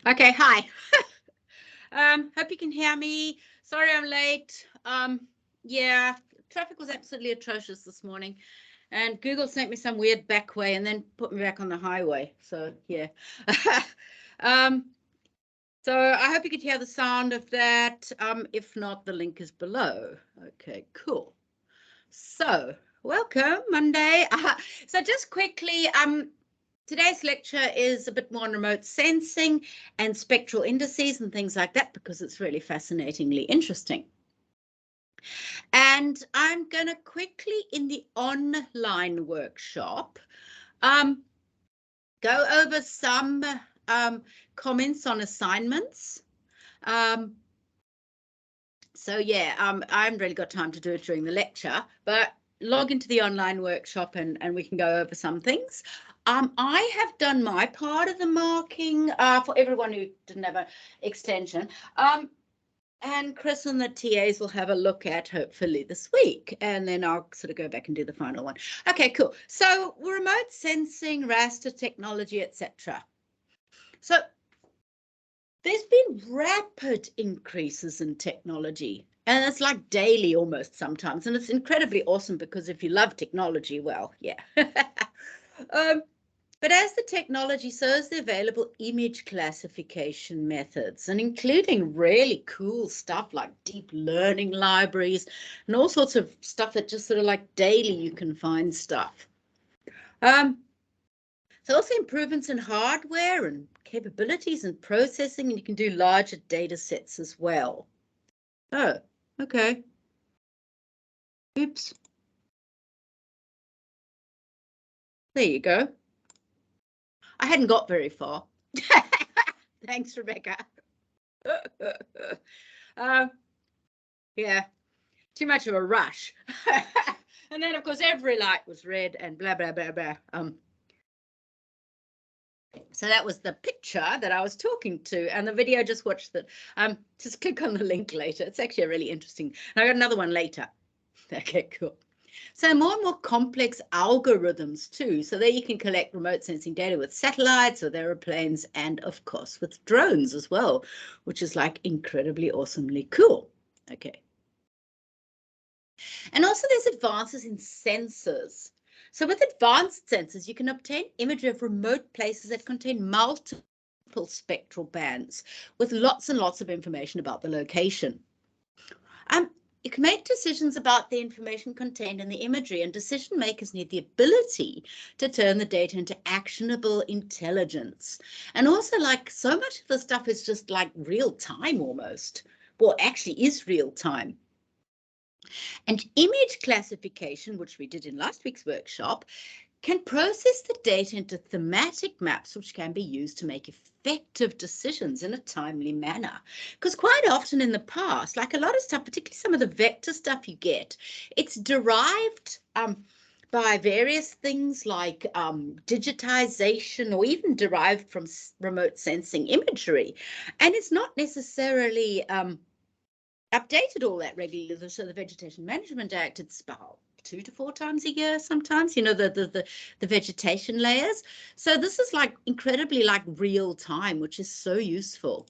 Okay, hi. Hope you can hear me. Sorry I'm late. Yeah, traffic was absolutely atrocious this morning, and Google sent me some weird back way and then put me back on the highway. So yeah. So I hope you could hear the sound of that. If not, the link is below. Okay, cool. So welcome Monday. So just quickly, today's lecture is a bit more on remote sensing and spectral indices and things like that, because it's really fascinatingly interesting. And I'm going to quickly, in the online workshop, go over some comments on assignments. So yeah, I haven't really got time to do it during the lecture, but log into the online workshop and we can go over some things. I have done my part of the marking for everyone who didn't have an extension. And Chris and the TAs will have a look at hopefully this week, and then I'll sort of go back and do the final one. Okay, cool. So remote sensing, raster technology, etc. So there's been rapid increases in technology, and it's like daily almost sometimes, and it's incredibly awesome because if you love technology, well, yeah. But as the technology, so is the available image classification methods, and including really cool stuff like deep learning libraries and all sorts of stuff that just sort of like daily you can find stuff. So also improvements in hardware and capabilities and processing, and you can do larger data sets as well. Oh, okay. Oops. There you go. I hadn't got very far. Thanks, Rebecca. Yeah, too much of a rush. And then, of course, every light was red and blah, blah, blah, blah. So that was the picture that I was talking to, and the video, just watch that. Just click on the link later. It's actually really interesting. And I got another one later. Okay, cool. So more and more complex algorithms too. So there you can collect remote sensing data with satellites, with aeroplanes, and of course with drones as well, which is like incredibly awesomely cool. Okay. And also there's advances in sensors. So with advanced sensors, you can obtain imagery of remote places that contain multiple spectral bands with lots and lots of information about the location. You can make decisions about the information contained in the imagery, and decision makers need the ability to turn the data into actionable intelligence. And also, like, so much of the stuff is just like real time almost, well, actually is real time. And image classification, which we did in last week's workshop, can process the data into thematic maps, which can be used to make effective decisions in a timely manner. Because quite often in the past, like a lot of stuff, particularly some of the vector stuff you get, it's derived by various things like digitization, or even derived from remote sensing imagery. And it's not necessarily updated all that regularly. So the Vegetation Management Act, it's about 2 to 4 times a year sometimes, you know, the vegetation layers. So this is like incredibly like real time, which is so useful.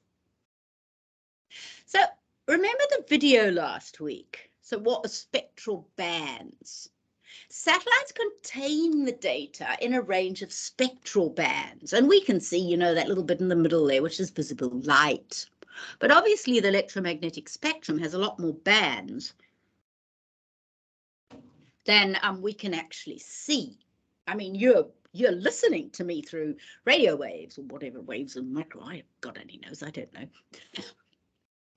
So remember the video last week? So what are spectral bands? Satellites contain the data in a range of spectral bands, and we can see, you know, that little bit in the middle there, which is visible light. But obviously the electromagnetic spectrum has a lot more bands than we can actually see. I mean, you're listening to me through radio waves or whatever waves and micro. I have got any knows, I don't know.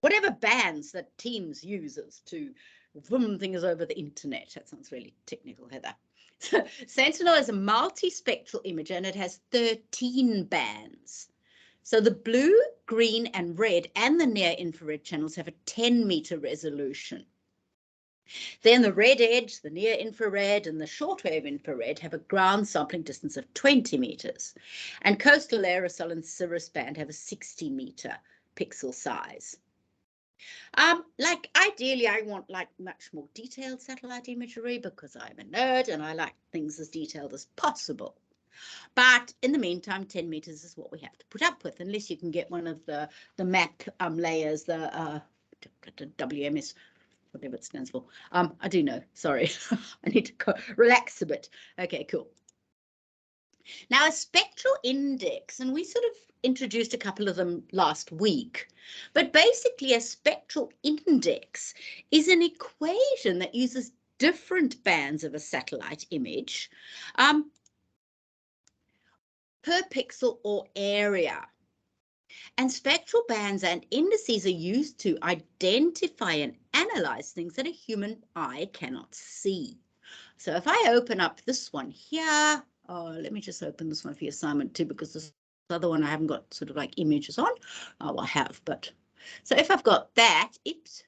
Whatever bands that Teams uses to vroom things over the internet. That sounds really technical, Heather. So Sentinel is a multispectral image, and it has 13 bands. So the blue, green, and red and the near infrared channels have a 10-meter resolution. Then the red edge, the near infrared and the shortwave infrared have a ground sampling distance of 20 meters. And coastal aerosol and cirrus band have a 60-meter pixel size. Like ideally, I want like much more detailed satellite imagery because I'm a nerd and I like things as detailed as possible. But in the meantime, 10 meters is what we have to put up with, unless you can get one of the map layers, the WMS, whatever it stands for. I do know, sorry. I need to relax a bit. Okay, cool. Now, a spectral index, and we sort of introduced a couple of them last week, but basically a spectral index is an equation that uses different bands of a satellite image per pixel or area. And spectral bands and indices are used to identify and analyze things that a human eye cannot see. So if I open up this one here, let me just open this one for your assignment too, because this other one I haven't got sort of like images on. Oh, I have, but so if I've got that, oops,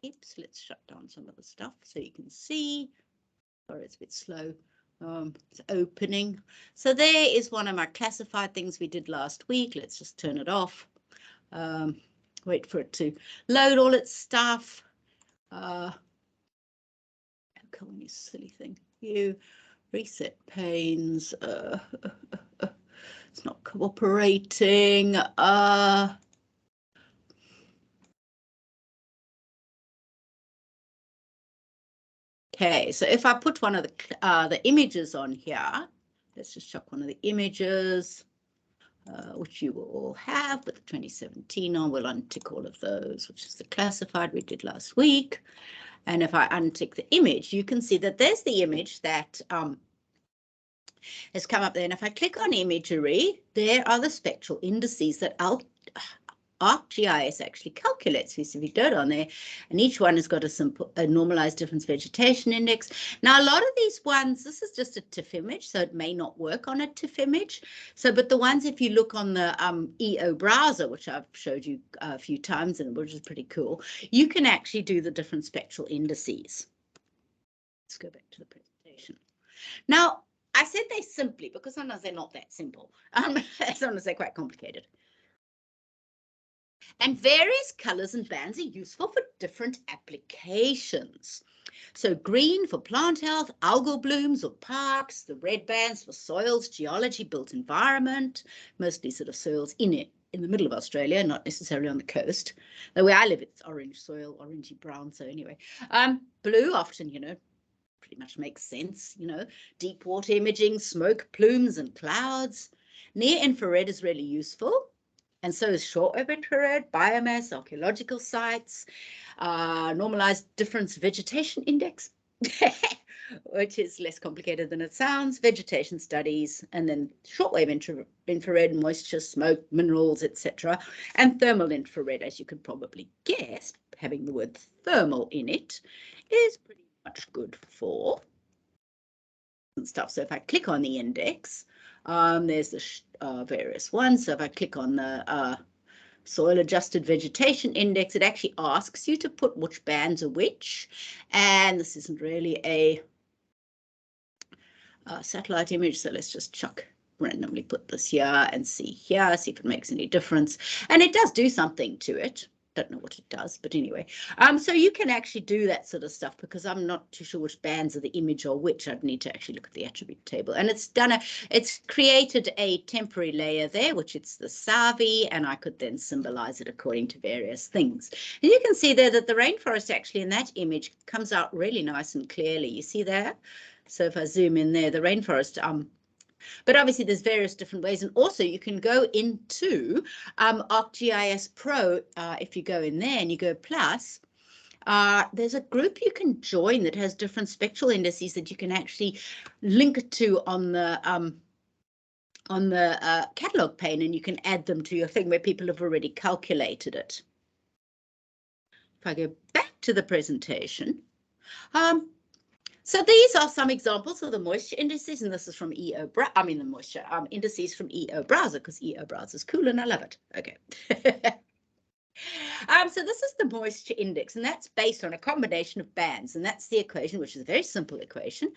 let's shut down some of the stuff so you can see. Sorry, it's a bit slow. It's opening. So there is one of my classified things we did last week. Let's just turn it off. Wait for it to load all its stuff. Come on, you silly thing. You reset panes. It's not cooperating. Okay, so if I put one of the images on here, let's just chuck one of the images, which you will all have with the 2017 on. We'll untick all of those, which is the classified we did last week. And if I untick the image, you can see that there's the image that has come up there. And if I click on imagery, there are the spectral indices that ArcGIS actually calculates. We see we do it on there, and each one has got a normalized difference vegetation index. Now, a lot of these ones, this is just a TIFF image, so it may not work on a TIFF image. So, but the ones, if you look on the EO browser, which I've showed you a few times, and which is pretty cool, you can actually do the different spectral indices. Let's go back to the presentation. Now, I said they simply because sometimes they're not that simple. Sometimes they're quite complicated. And various colors and bands are useful for different applications. So green for plant health, algal blooms or parks, the red bands for soils, geology, built environment, mostly sort of soils in the middle of Australia, not necessarily on the coast. The way I live, it's orange soil, orangey brown. So anyway, blue often, pretty much makes sense, deep water imaging, smoke plumes and clouds. Near infrared is really useful. And so is shortwave infrared, biomass, archaeological sites, normalized difference vegetation index, which is less complicated than it sounds, vegetation studies, and then shortwave infrared, moisture, smoke, minerals, etc. And thermal infrared, as you could probably guess, having the word thermal in it, is pretty much good for stuff. So if I click on the index, there's the various ones. So if I click on the soil adjusted vegetation index, it actually asks you to put which bands are which. And this isn't really a satellite image. So let's just randomly put this here and see here, see if it makes any difference. And it does do something to it. Don't know what it does, but anyway. So you can actually do that sort of stuff because I'm not too sure which bands of the image are which. I'd need to actually look at the attribute table. And it's created a temporary layer there, which it's the Savi, and I could then symbolize it according to various things. And you can see there that the rainforest actually in that image comes out really nice and clearly. You see there? So if I zoom in there, the rainforest, but obviously there's various different ways. And also you can go into ArcGIS Pro. If you go in there and you go plus, there's a group you can join that has different spectral indices that you can actually link to on the catalog pane, and you can add them to your thing where people have already calculated it. If I go back to the presentation, so these are some examples of the moisture indices, and this is from the moisture indices from EO Browser, because EO Browser is cool and I love it. Okay. So this is the moisture index, and that's based on a combination of bands, and that's the equation, which is a very simple equation.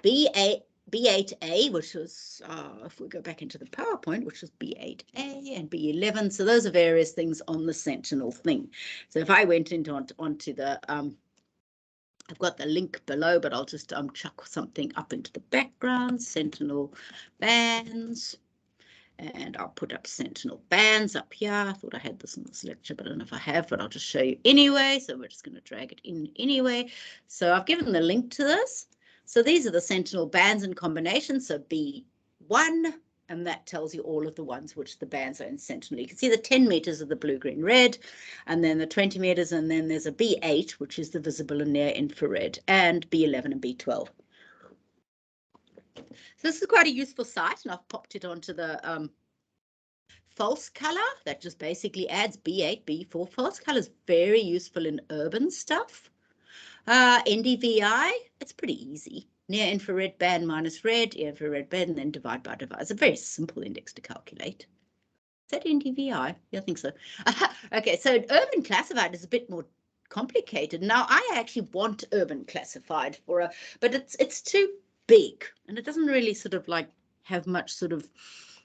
B8A, which was, if we go back into the PowerPoint, which was B8A and B11. So those are various things on the Sentinel thing. So if I went onto the, I've got the link below, but I'll just chuck something up into the background, Sentinel bands. And I'll put up Sentinel bands up here. I thought I had this in this lecture, but I don't know if I have, but I'll just show you anyway. So we're just going to drag it in anyway. So I've given the link to this. So these are the Sentinel bands in combination. So B1, and that tells you all of the ones which the bands are in Sentinel. You can see the 10 meters of the blue, green, red, and then the 20 meters, and then there's a B8, which is the visible and near infrared, and B11 and B12. So this is quite a useful site, and I've popped it onto the false color. That just basically adds B8, B4. False color is very useful in urban stuff. NDVI, it's pretty easy. Near infrared band minus red, infrared band, and then divide by divide. It's a very simple index to calculate. Is that NDVI? Yeah, I think so. Okay, so urban classified is a bit more complicated. Now, I actually want urban classified but it's too big, and it doesn't really sort of like have much sort of,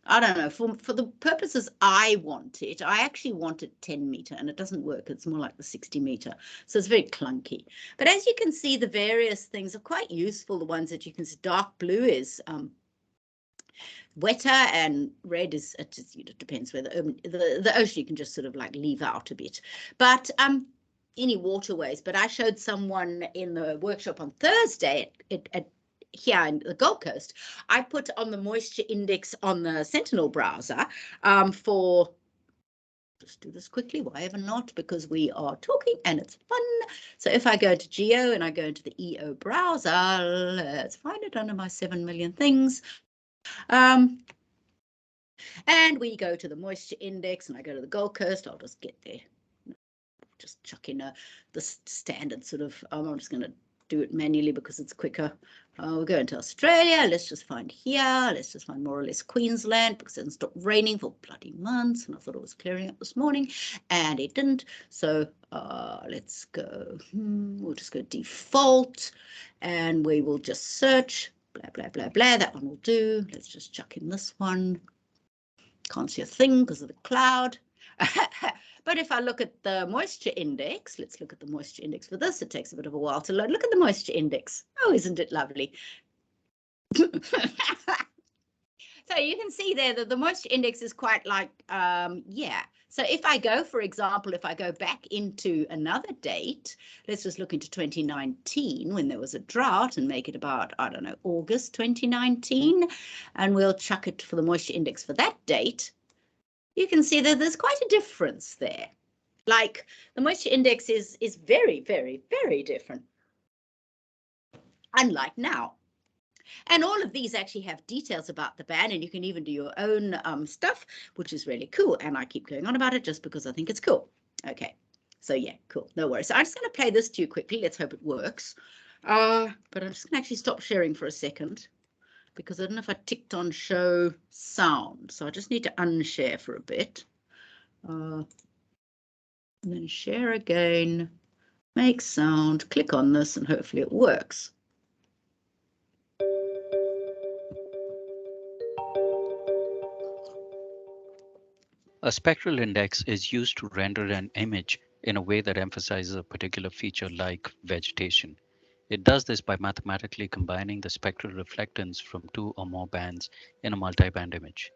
I don't know, for the purposes I want it, I actually want it 10 meter, and it doesn't work. It's more like the 60 meter. So it's very clunky. But as you can see, the various things are quite useful. The ones that you can see, dark blue is wetter, and red is, it depends where the ocean you can just sort of like leave out a bit. But any waterways. But I showed someone in the workshop on Thursday at here in the Gold Coast, I put on the moisture index on the Sentinel browser for, just do this quickly, why ever not, because we are talking and it's fun. So if I go to Geo and I go into the EO browser, let's find it under my 7 million things. And we go to the moisture index, and I go to the Gold Coast. I'll just get there. Just chuck in the standard sort of, I'm just going to do it manually because it's quicker. We'll go into Australia. Let's just find here. Let's just find more or less Queensland, because it hasn't stopped raining for bloody months. And I thought it was clearing up this morning, and it didn't. So let's go. We'll just go default, and we will just search. Blah, blah, blah, blah. That one will do. Let's just chuck in this one. Can't see a thing because of the cloud. But if I look at the moisture index, let's look at the moisture index for this. It takes a bit of a while to load. Look at the moisture index. Oh, isn't it lovely? So you can see there that the moisture index is quite like, yeah. So if I go, for example, if I go back into another date, let's just look into 2019 when there was a drought, and make it about, I don't know, August 2019, and we'll chuck it for the moisture index for that date. You can see that there's quite a difference there. Like the moisture index is very, very, very different, unlike now. And all of these actually have details about the band, and you can even do your own stuff, which is really cool. And I keep going on about it just because I think it's cool. Okay, so yeah, cool, no worries. So I'm just going to play this to you quickly. Let's hope it works. But I'm just going to actually stop sharing for a second, because I don't know if I ticked on show sound. So I just need to unshare for a bit. And then share again, make sound, click on this, and hopefully it works. A spectral index is used to render an image in a way that emphasizes a particular feature like vegetation. It does this by mathematically combining the spectral reflectance from two or more bands in a multi-band image.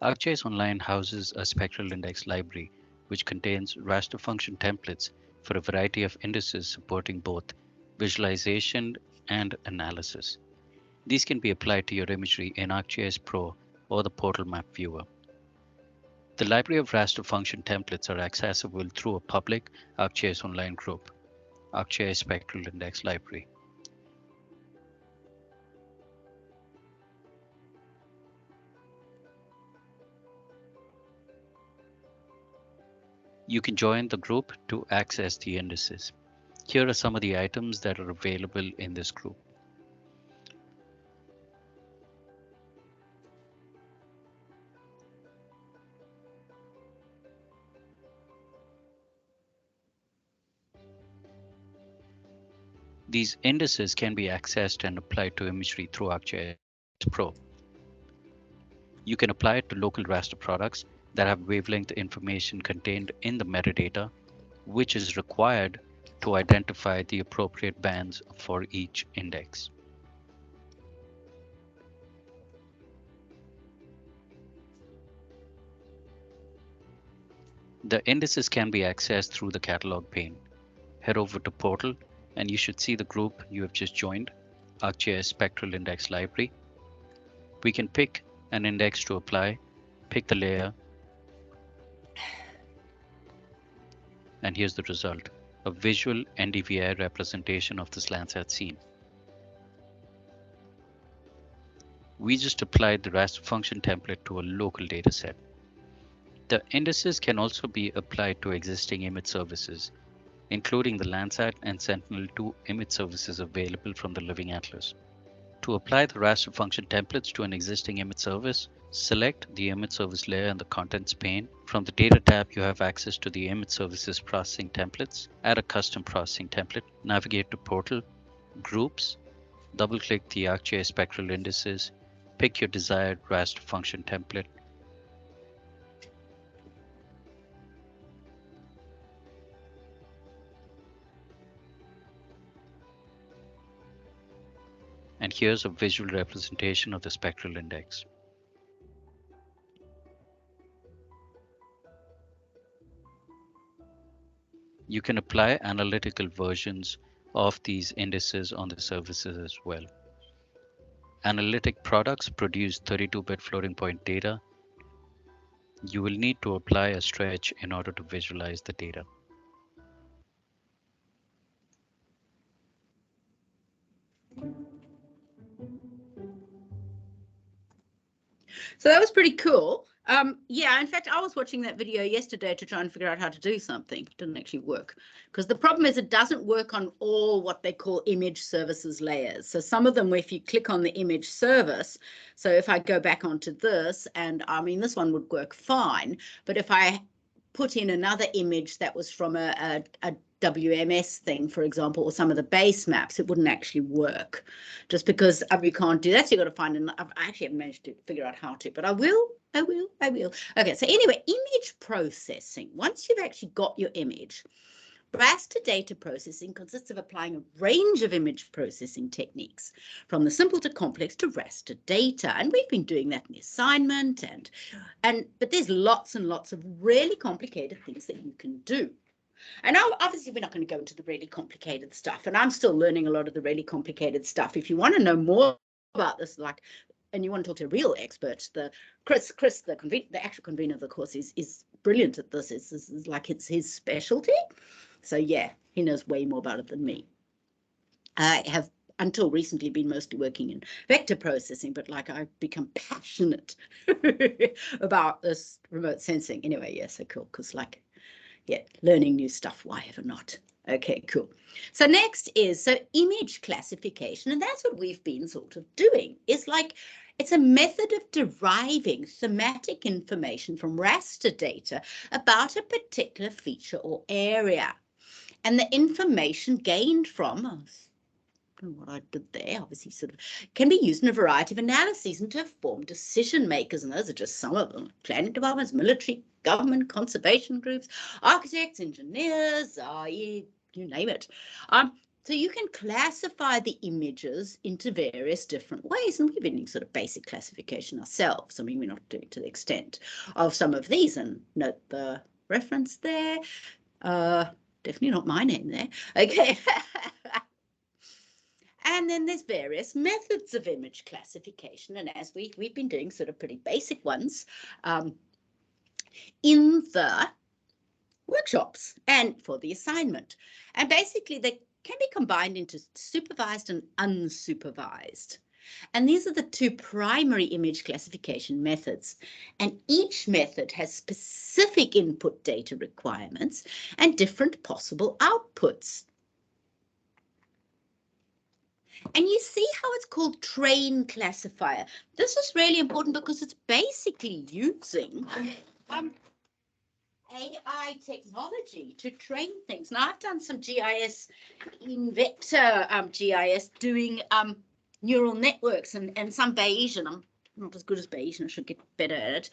ArcGIS Online houses a spectral index library which contains raster function templates for a variety of indices supporting both visualization and analysis. These can be applied to your imagery in ArcGIS Pro or the Portal Map Viewer. The library of raster function templates are accessible through a public ArcGIS Online group, ArcGIS Spectral Index Library. You can join the group to access the indices. Here are some of the items that are available in this group. These indices can be accessed and applied to imagery through ArcGIS Pro. You can apply it to local raster products that have wavelength information contained in the metadata, which is required to identify the appropriate bands for each index. The indices can be accessed through the catalog pane. Head over to Portal and you should see the group you have just joined, ArcGIS Spectral Index Library. We can pick an index to apply, pick the layer, and here's the result, a visual NDVI representation of this Landsat scene. We just applied the raster function template to a local dataset. The indices can also be applied to existing image services, including the Landsat and Sentinel-2 image services available from the Living Atlas. To apply the raster function templates to an existing image service, select the image service layer in the contents pane. From the data tab, you have access to the image services processing templates. Add a custom processing template, navigate to Portal, Groups, double-click the ArcGIS spectral indices, pick your desired raster function template, and here's a visual representation of the spectral index. You can apply analytical versions of these indices on the services as well. Analytic products produce 32-bit floating point data. You will need to apply a stretch in order to visualize the data. So that was pretty cool. Yeah, in fact, I was watching that video yesterday to try and figure out how to do something. It didn't actually work because the problem is it doesn't work on all what they call image services layers. So some of them, if you click on the image service, so if I go back onto this, and I mean, this one would work fine, but if I put in another image that was from a WMS thing, for example, or some of the base maps, it wouldn't actually work just because you can't do that. So you've got to find, I actually haven't managed to figure out how to, but I will. Okay, so anyway, image processing. Once you've actually got your image, raster data processing consists of applying a range of image processing techniques, from the simple to complex to raster data. And we've been doing that in the assignment, but there's lots and lots of really complicated things that you can do. And now, obviously, we're not going to go into the really complicated stuff. And I'm still learning a lot of the really complicated stuff. If you want to know more about this, and you want to talk to a real expert, Chris, the actual convener of the course, is brilliant at this. It's like it's his specialty. So yeah, he knows way more about it than me. I have until recently been mostly working in vector processing, but I've become passionate about this remote sensing. Anyway, yeah, so cool, because yeah, learning new stuff, why ever not? Okay, cool. So next is image classification, and that's what we've been sort of doing. It's a method of deriving thematic information from raster data about a particular feature or area. And the information gained from what I did there, obviously, sort of can be used in a variety of analyses and to inform decision makers. And those are just some of them: planning departments, military, government, conservation groups, architects, engineers, you name it. So you can classify the images into various different ways, and we've been doing sort of basic classification ourselves. I mean, we're not doing it to the extent of some of these, and note the reference there. Definitely not my name there. Okay. And then there's various methods of image classification. And as we've been doing sort of pretty basic ones in the workshops and for the assignment. And basically they can be combined into supervised and unsupervised. And these are the two primary image classification methods. And each method has specific input data requirements and different possible outputs. And you see how it's called train classifier. This is really important because it's basically using a AI technology to train things. Now, I've done some GIS in vector GIS, doing neural networks and some Bayesian. I'm not as good as Bayesian, I should get better at it.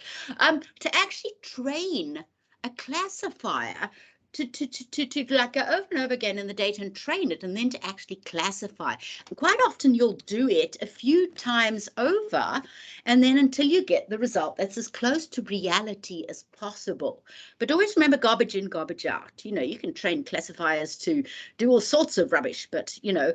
To actually train a classifier to like go over and over again in the data and train it, and then to actually classify. And quite often you'll do it a few times over, and then until you get the result that's as close to reality as possible. But always remember, garbage in, garbage out. You know, you can train classifiers to do all sorts of rubbish, but you know,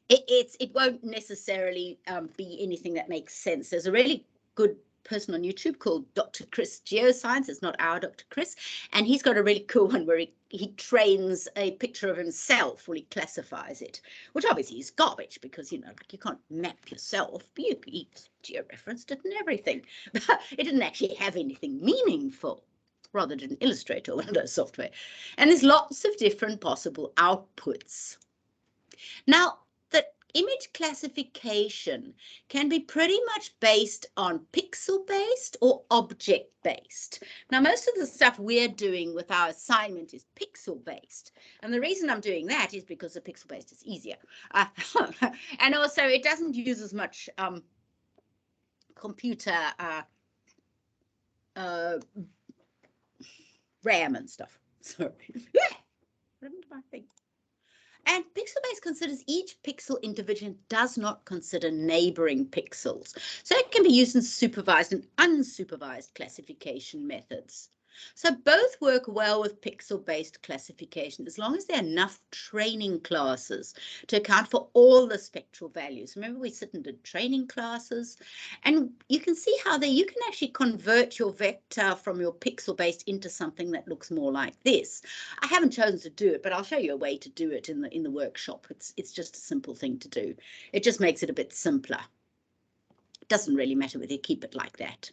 it won't necessarily be anything that makes sense. There's a really good person on YouTube called Dr. Chris Geoscience. It's not our Dr. Chris, and he's got a really cool one where he trains a picture of himself while he classifies it, which obviously is garbage because, you know, like you can't map yourself. He georeferenced it and everything, but it didn't actually have anything meaningful. Rather did an Illustrator or Windows software. And there's lots of different possible outputs. Now, image classification can be pretty much based on pixel-based or object-based. Now, most of the stuff we're doing with our assignment is pixel-based. And the reason I'm doing that is because the pixel-based is easier. And also, it doesn't use as much computer RAM and stuff. Sorry. What happened to my thing? And pixel-based considers each pixel individually and does not consider neighboring pixels. So it can be used in supervised and unsupervised classification methods. So both work well with pixel-based classification as long as there are enough training classes to account for all the spectral values. Remember, we sit and did training classes, and you can see how you can actually convert your vector from your pixel-based into something that looks more like this. I haven't chosen to do it, but I'll show you a way to do it in the workshop. It's just a simple thing to do. It just makes it a bit simpler. It doesn't really matter whether you keep it like that.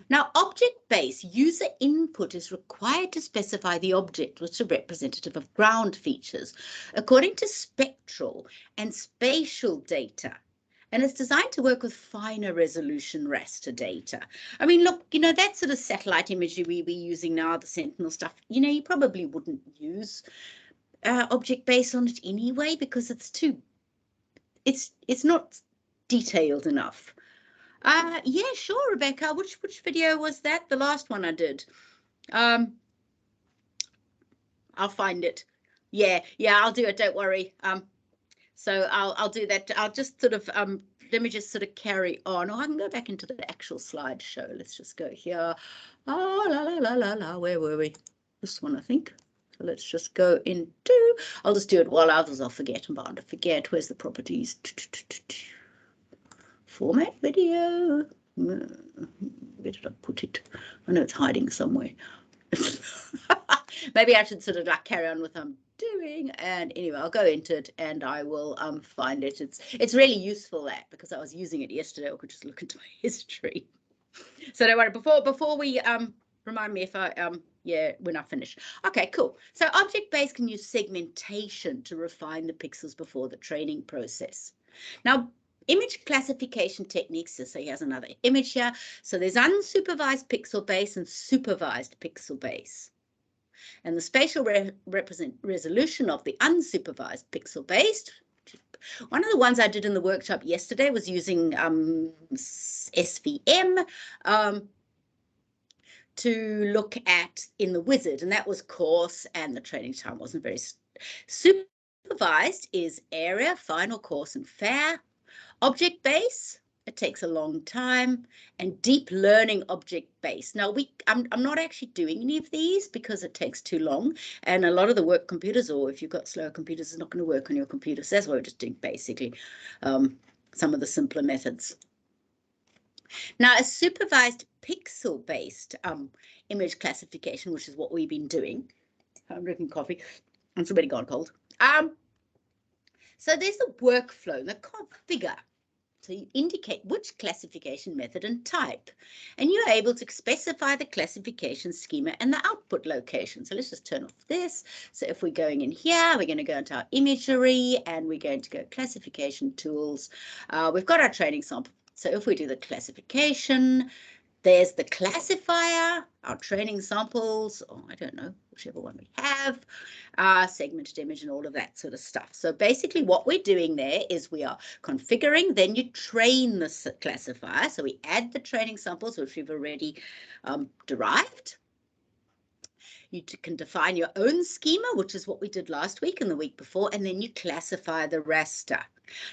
Now, object-based user input is required to specify the object which is representative of ground features according to spectral and spatial data. And it's designed to work with finer resolution raster data. I mean, look, you know, that sort of satellite imagery we're using now, the Sentinel stuff, you know, you probably wouldn't use object-based on it anyway because it's not detailed enough. Yeah, sure, Rebecca. Which video was that? The last one I did. I'll find it. Yeah, I'll do it. Don't worry. So I'll do that. I'll just sort of let me just sort of carry on. Or I can go back into the actual slideshow. Let's just go here. Oh, la la la la la. Where were we? This one, I think. So let's just go into. I'll just do it while others I'll forget. I'm bound to forget. Where's the properties? Format video. Where did I put it? I know it's hiding somewhere. Maybe I should sort of like carry on with what I'm doing. And anyway, I'll go into it and I will find it. It's really useful that because I was using it yesterday. I could just look into my history. So don't worry. Before we remind me if I yeah, when I finish. Okay, cool. So object-based can use segmentation to refine the pixels before the training process. Now, image classification techniques, so he has another image here. So there's unsupervised pixel base and supervised pixel base. And the spatial resolution of the unsupervised pixel based, one of the ones I did in the workshop yesterday was using SVM to look at in the wizard, and that was coarse and the training time wasn't very supervised is area, final, coarse and fair. Object base, it takes a long time, and deep learning object base. Now I'm not actually doing any of these because it takes too long, and a lot of the work computers, or if you've got slower computers, is not going to work on your computer. So that's why we're just doing basically some of the simpler methods. Now, a supervised pixel-based image classification, which is what we've been doing. I'm drinking coffee. It's already gone cold. So there's the workflow, the configure. So you indicate which classification method and type, and you're able to specify the classification schema and the output location. So let's just turn off this. So if we're going in here, we're going to go into our imagery and we're going to go classification tools. We've got our training sample. So if we do the classification, There's the classifier, our training samples, or I don't know, whichever one we have, segmented image and all of that sort of stuff. So basically what we're doing there is we are configuring, then you train the classifier. So we add the training samples, which we've already derived. You can define your own schema, which is what we did last week and the week before, and then you classify the raster.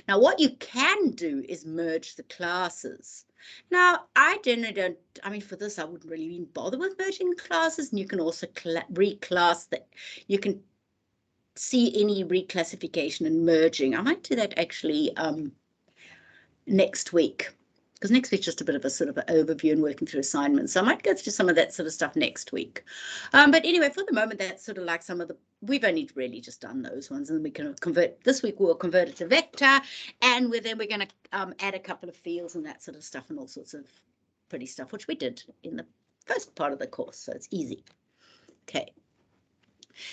Now, what you can do is merge the classes. Now, I generally don't, I mean, for this, I wouldn't really even bother with merging classes, and you can also reclass that. You can see any reclassification and merging. I might do that actually next week, because next week's just a bit of a sort of an overview and working through assignments. So I might go through some of that sort of stuff next week. But anyway, for the moment, that's sort of like some of the, we've only really just done those ones, and we can convert, this week we'll convert it to vector, and then we're going to add a couple of fields and that sort of stuff and all sorts of pretty stuff, which we did in the first part of the course, so it's easy. Okay.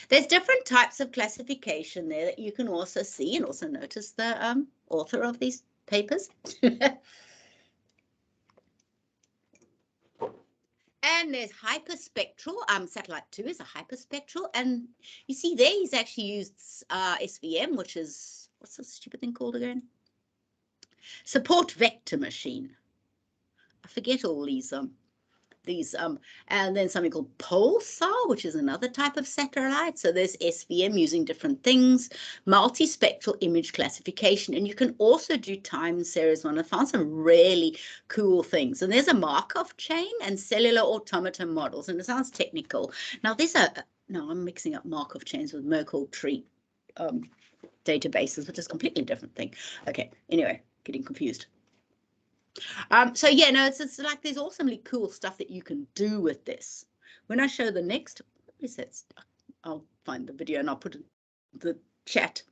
There's different types of classification there that you can also see, and also notice the author of these papers. And there's hyperspectral. Satellite 2 is a hyperspectral. And you see there he's actually used SVM, which is, what's the stupid thing called again? Support vector machine. I forget all these, and then something called pulsar, which is another type of satellite. So there's SVM using different things, multispectral image classification, and you can also do time series one. I found some really cool things. And there's a Markov chain and cellular automata models, and it sounds technical. Now these are, no, I'm mixing up Markov chains with Merkle tree databases, which is a completely different thing. Okay, anyway, getting confused. So yeah, no, it's like there's awesomely cool stuff that you can do with this. When I show the next, what is that? I'll find the video and I'll put it in the chat.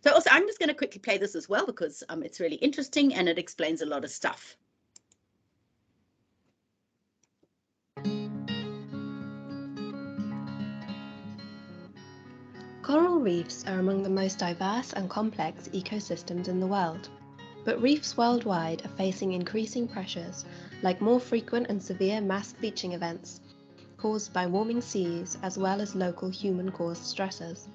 So also, I'm just going to quickly play this as well because it's really interesting and it explains a lot of stuff. Coral reefs are among the most diverse and complex ecosystems in the world. But reefs worldwide are facing increasing pressures, like more frequent and severe mass bleaching events caused by warming seas as well as local human-caused stressors.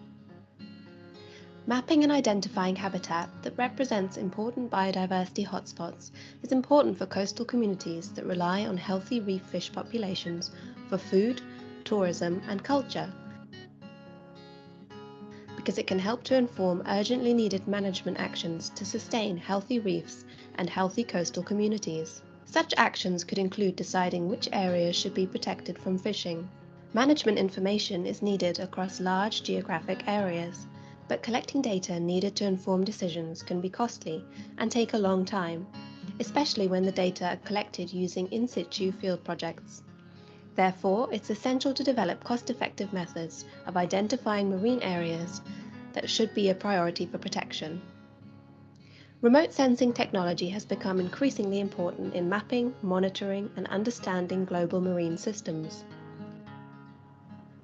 Mapping and identifying habitat that represents important biodiversity hotspots is important for coastal communities that rely on healthy reef fish populations for food, tourism, and culture, because it can help to inform urgently needed management actions to sustain healthy reefs and healthy coastal communities. Such actions could include deciding which areas should be protected from fishing. Management information is needed across large geographic areas, but collecting data needed to inform decisions can be costly and take a long time, especially when the data are collected using in situ field projects. Therefore, it's essential to develop cost-effective methods of identifying marine areas that should be a priority for protection. Remote sensing technology has become increasingly important in mapping, monitoring, and understanding global marine systems.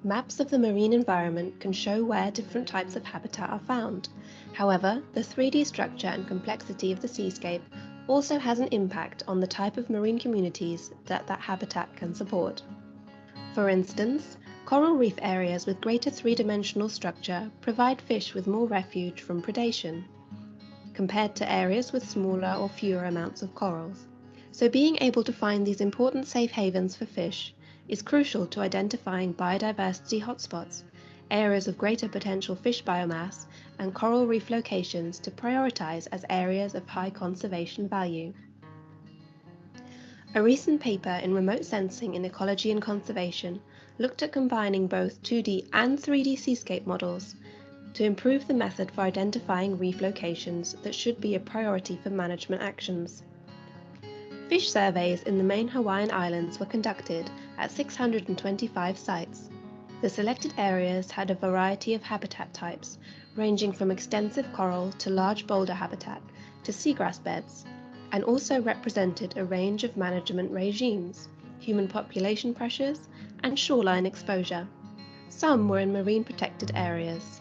Maps of the marine environment can show where different types of habitat are found. However, the 3D structure and complexity of the seascape also has an impact on the type of marine communities that habitat can support. For instance, coral reef areas with greater three-dimensional structure provide fish with more refuge from predation, compared to areas with smaller or fewer amounts of corals. So being able to find these important safe havens for fish is crucial to identifying biodiversity hotspots, areas of greater potential fish biomass, and coral reef locations to prioritize as areas of high conservation value. A recent paper in Remote Sensing in Ecology and Conservation looked at combining both 2D and 3D seascape models to improve the method for identifying reef locations that should be a priority for management actions. Fish surveys in the main Hawaiian Islands were conducted at 625 sites. The selected areas had a variety of habitat types, ranging from extensive coral to large boulder habitat to seagrass beds, and also represented a range of management regimes, human population pressures, and shoreline exposure. Some were in marine protected areas.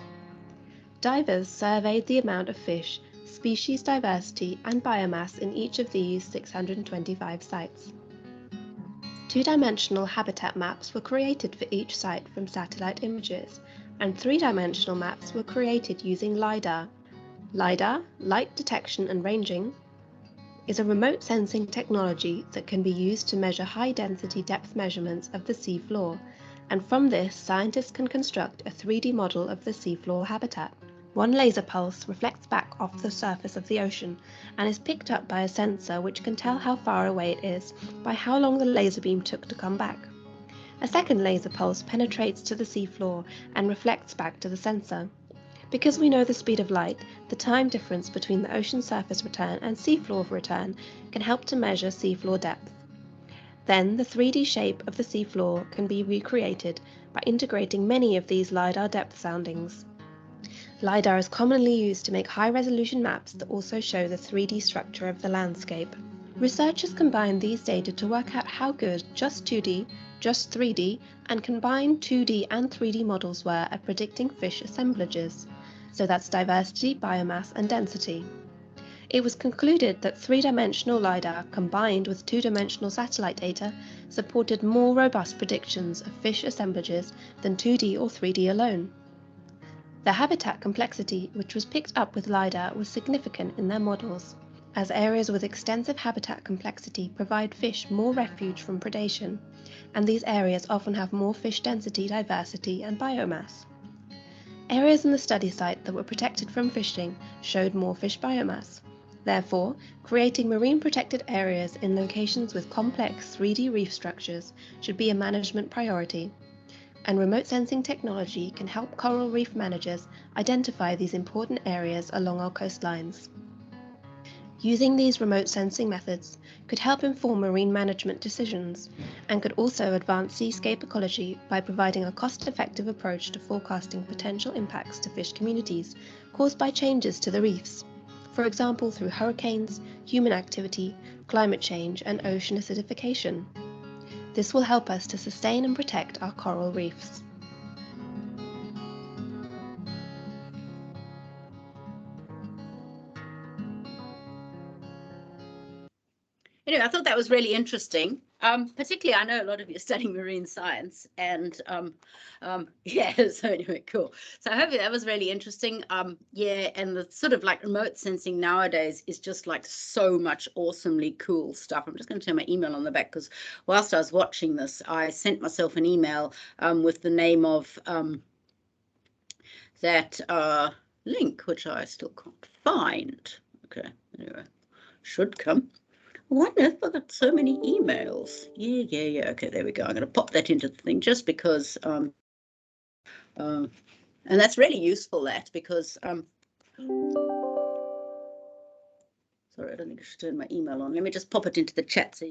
Divers surveyed the amount of fish, species diversity, and biomass in each of these 625 sites. Two-dimensional habitat maps were created for each site from satellite images, and three-dimensional maps were created using LiDAR. LiDAR, light detection and ranging, is a remote sensing technology that can be used to measure high-density depth measurements of the seafloor, and from this, scientists can construct a 3D model of the seafloor habitat. One laser pulse reflects back off the surface of the ocean and is picked up by a sensor which can tell how far away it is by how long the laser beam took to come back. A second laser pulse penetrates to the seafloor and reflects back to the sensor. Because we know the speed of light, the time difference between the ocean surface return and seafloor return can help to measure seafloor depth. Then the 3D shape of the seafloor can be recreated by integrating many of these LiDAR depth soundings. LiDAR is commonly used to make high-resolution maps that also show the 3D structure of the landscape. Researchers combined these data to work out how good just 2D, just 3D, and combined 2D and 3D models were at predicting fish assemblages. So that's diversity, biomass, and density. It was concluded that three-dimensional LiDAR combined with two-dimensional satellite data supported more robust predictions of fish assemblages than 2D or 3D alone. The habitat complexity, which was picked up with LiDAR, was significant in their models, as areas with extensive habitat complexity provide fish more refuge from predation, and these areas often have more fish density, diversity, and biomass. Areas in the study site that were protected from fishing showed more fish biomass. Therefore, creating marine protected areas in locations with complex 3D reef structures should be a management priority, and remote sensing technology can help coral reef managers identify these important areas along our coastlines. Using these remote sensing methods could help inform marine management decisions and could also advance seascape ecology by providing a cost-effective approach to forecasting potential impacts to fish communities caused by changes to the reefs, for example through hurricanes, human activity, climate change, and ocean acidification. This will help us to sustain and protect our coral reefs. Anyway, I thought that was really interesting. Particularly, I know a lot of you are studying marine science, and yeah. So anyway, cool. So hopefully that was really interesting. Yeah, and the sort of like remote sensing nowadays is just like so much awesomely cool stuff. I'm just going to turn my email on the back because whilst I was watching this, I sent myself an email with the name of that link, which I still can't find. Okay, anyway, should come. I wonder if I got so many emails. Yeah. Okay, there we go. I'm going to pop that into the thing just because, and that's really useful, that, because, sorry, I don't think I should turn my email on. Let me just pop it into the chat. So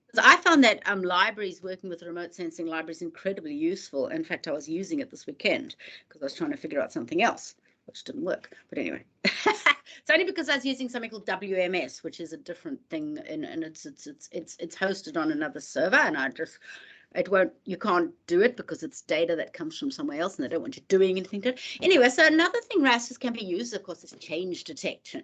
because I found that libraries, working with remote sensing libraries, incredibly useful. In fact, I was using it this weekend because I was trying to figure out something else, which didn't work. But anyway. It's only because I was using something called WMS, which is a different thing, and it's hosted on another server, and you can't do it because it's data that comes from somewhere else, and they don't want you doing anything to it. Anyway, so another thing RASTers can be used, of course, is change detection.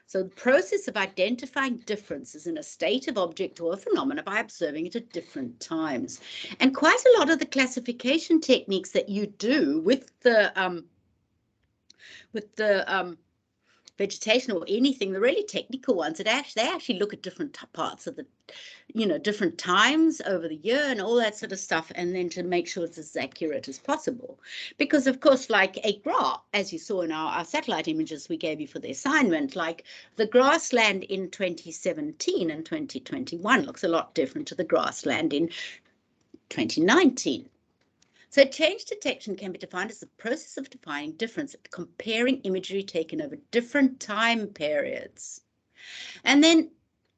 So the process of identifying differences in a state of object or a phenomena by observing it at different times. And quite a lot of the classification techniques that you do with the vegetation or anything, the really technical ones, they actually look at different parts of the, different times over the year and all that sort of stuff, and then to make sure it's as accurate as possible. Because of course, like a graph, as you saw in our satellite images we gave you for the assignment, like the grassland in 2017 and 2021 looks a lot different to the grassland in 2019. So change detection can be defined as the process of defining difference, comparing imagery taken over different time periods. And then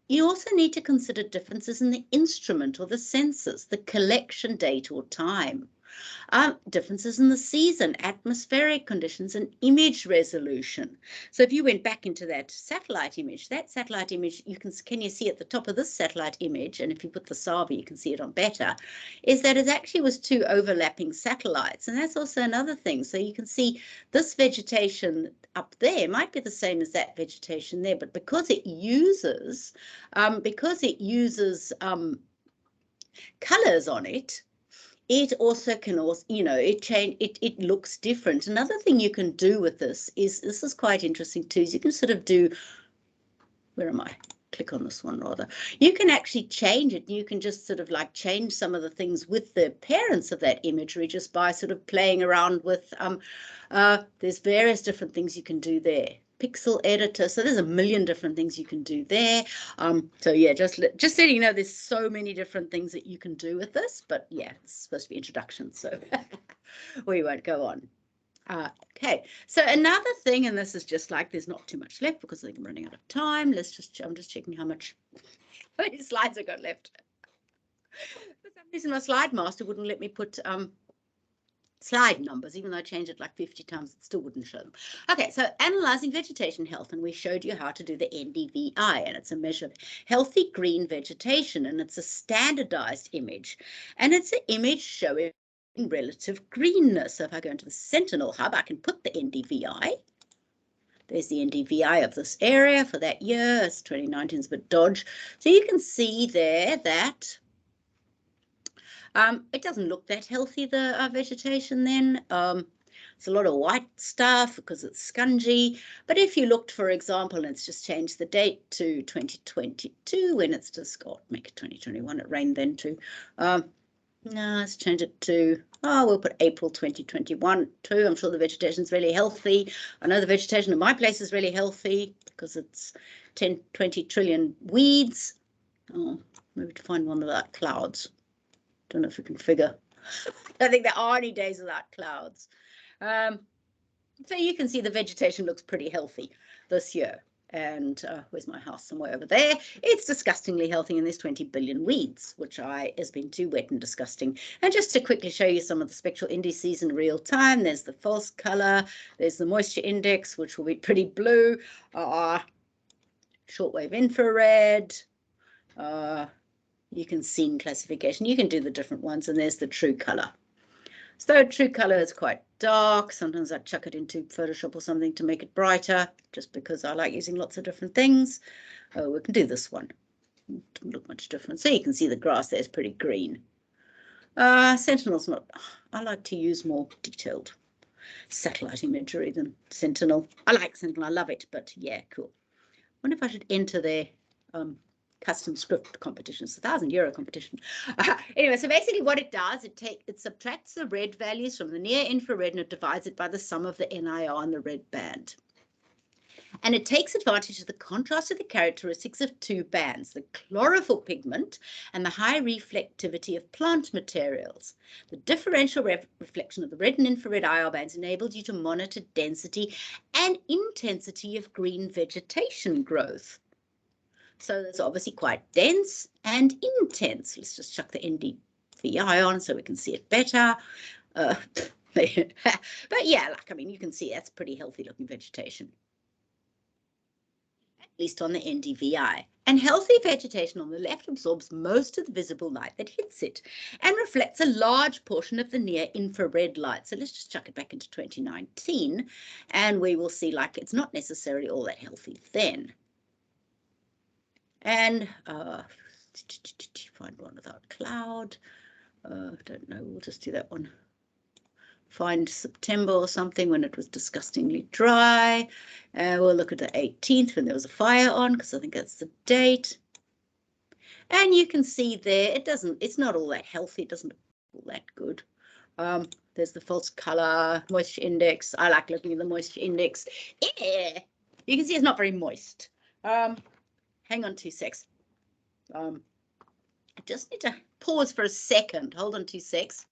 you also need to consider differences in the instrument or the sensors, the collection date or time. Differences in the season, atmospheric conditions, and image resolution. So if you went back into that satellite image, can you see at the top of this satellite image, and if you put the SAVI, you can see it on better, is that it actually was two overlapping satellites. And that's also another thing. So you can see this vegetation up there might be the same as that vegetation there, but because it uses colors on it, it also can also, it looks different. Another thing you can do with this is quite interesting too, is you can sort of do, where am I? Click on this one rather. You can actually change it. You can just sort of like change some of the things with the appearance of that imagery just by sort of playing around with, there's various different things you can do there. Pixel editor, so there's a million different things you can do there. So yeah, just so you know, there's so many different things that you can do with this, but yeah, it's supposed to be introduction, so we won't go on. Okay, so another thing, and this is just like, there's not too much left because I think I'm running out of time. I'm just checking how many slides I got left. For some reason, my slide master wouldn't let me put slide numbers, even though I changed it like 50 times, it still wouldn't show them. Okay, so analyzing vegetation health, and we showed you how to do the NDVI, and it's a measure of healthy green vegetation, and it's a standardized image, and it's an image showing relative greenness. So if I go into the Sentinel Hub, I can put the NDVI. There's the NDVI of this area for that year. It's 2019, it's a bit dodge. So you can see there that it doesn't look that healthy, the vegetation then. It's a lot of white stuff because it's scungy. But if you looked, for example, and it's just changed the date to 2022, when it's just got, make it 2021, it rained then too. No, let's change it to, we'll put April 2021 too. I'm sure the vegetation is really healthy. I know the vegetation in my place is really healthy because it's 10, 20 trillion weeds. Oh, maybe to find one without clouds. Don't know if we can figure. I think there are any days without clouds. So you can see the vegetation looks pretty healthy this year. And where's my house? Somewhere over there. It's disgustingly healthy, and there's 20 billion weeds, which has been too wet and disgusting. And just to quickly show you some of the spectral indices in real time, there's the false color, there's the moisture index, which will be pretty blue, shortwave infrared, you can see in classification, you can do the different ones, and there's the true color. So true color is quite dark. Sometimes I chuck it into Photoshop or something to make it brighter, just because I like using lots of different things. Oh, we can do this one. Doesn't look much different. So you can see the grass there is pretty green. Sentinel's not, I like to use more detailed satellite imagery than Sentinel. I like Sentinel, I love it, but yeah, cool. I wonder if I should enter their custom script competition. It's €1,000 competition. Anyway, so basically what it does, it subtracts the red values from the near infrared, and it divides it by the sum of the NIR and the red band. And it takes advantage of the contrast of the characteristics of two bands, the chlorophyll pigment and the high reflectivity of plant materials. The differential reflection of the red and infrared IR bands enables you to monitor density and intensity of green vegetation growth. So it's obviously quite dense and intense. Let's just chuck the NDVI on so we can see it better. But yeah, you can see that's pretty healthy looking vegetation, at least on the NDVI. And healthy vegetation on the left absorbs most of the visible light that hits it and reflects a large portion of the near infrared light. So let's just chuck it back into 2019, and we will see it's not necessarily all that healthy then. And find one without cloud. Don't know, we'll just do that one. Find September or something when it was disgustingly dry. We'll look at the 18th when there was a fire on, because I think that's the date. And you can see there, it's not all that healthy. It doesn't look all that good. There's the false color, moisture index. I like looking at the moisture index. Yeah, you can see it's not very moist. Hang on 2 secs. I just need to pause for a second. Hold on 2 secs.